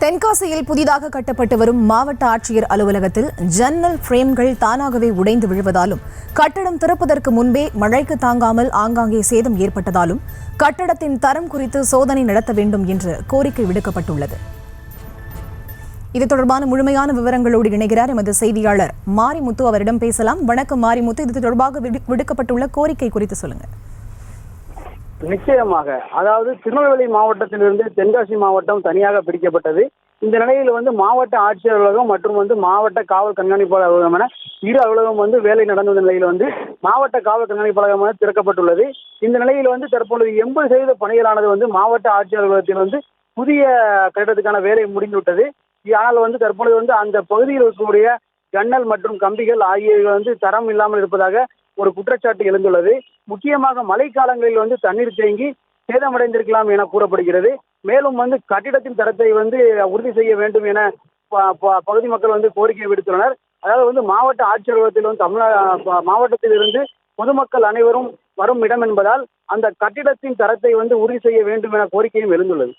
தென்காசியில் புதிதாக கட்டப்பட்டு வரும் மாவட்ட ஆட்சியர் அலுவலகத்தில் ஜன்னல் பிரேம்கள் தானாகவே உடைந்து விழுவதாலும் கட்டடம் திறப்பதற்கு முன்பே மழைக்கு தாங்காமல் ஆங்காங்கே சேதம் ஏற்பட்டதாலும் கட்டடத்தின் தரம் குறித்து சோதனை நடத்த வேண்டும் என்று கோரிக்கை விடுக்கப்பட்டுள்ளது. இது தொடர்பான முழுமையான விவரங்களோடு இணைகிறார் எமது செய்தியாளர் மாரிமுத்து. அவரிடம் பேசலாம். வணக்கம் மாரிமுத்து. இது தொடர்பாக விடுக்கப்பட்டுள்ள கோரிக்கை குறித்து சொல்லுங்க. நிச்சயமாக, அதாவது திருநெல்வேலி மாவட்டத்திலிருந்து தென்காசி மாவட்டம் தனியாக பிரிக்கப்பட்டது. இந்த நிலையில் மாவட்ட ஆட்சியர் அலுவலகம் மற்றும் மாவட்ட காவல் கண்காணிப்பாளர் அலுவலகம் என இரு அலுவலகம் வேலை நடந்த நிலையில் மாவட்ட காவல் கண்காணிப்பாளகம் என திறக்கப்பட்டுள்ளது. இந்த நிலையில் தற்பொழுது 80% பணிகளானது மாவட்ட ஆட்சியர் அலுவலகத்தில் புதிய கட்டடத்துக்கான வேலை முடிந்துவிட்டது. ஆனால் தற்பொழுது அந்த பகுதியில் இருக்கக்கூடிய ஜன்னல் மற்றும் கம்பிகள் ஆகியவை தரம் இல்லாமல் இருப்பதாக ஒரு குற்றச்சாட்டு எழுந்துள்ளது. முக்கியமாக மழைக்காலங்களில் தண்ணீர் தேங்கி சேதமடைந்திருக்கலாம் என கூறப்படுகிறது. மேலும் கட்டிடத்தின் தரத்தை உறுதி செய்ய வேண்டும் என பகுதி மக்கள் கோரிக்கை விடுத்துள்ளனர். அதாவது மாவட்ட ஆட்சியர் அலுவலகத்தில் மாவட்டத்திலிருந்து பொதுமக்கள் அனைவரும் வரும் இடம் என்பதால் அந்த கட்டிடத்தின் தரத்தை உறுதி செய்ய வேண்டும் என கோரிக்கையும் எழுந்துள்ளது.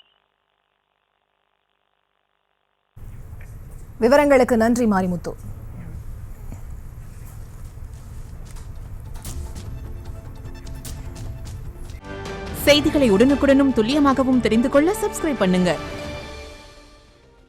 விவரங்களுக்கு நன்றி மாரிமுத்து. செய்திகளை உடனுக்குடனும் துல்லியமாகவும் தெரிந்து கொள்ள சப்ஸ்கிரைப் பண்ணுங்க.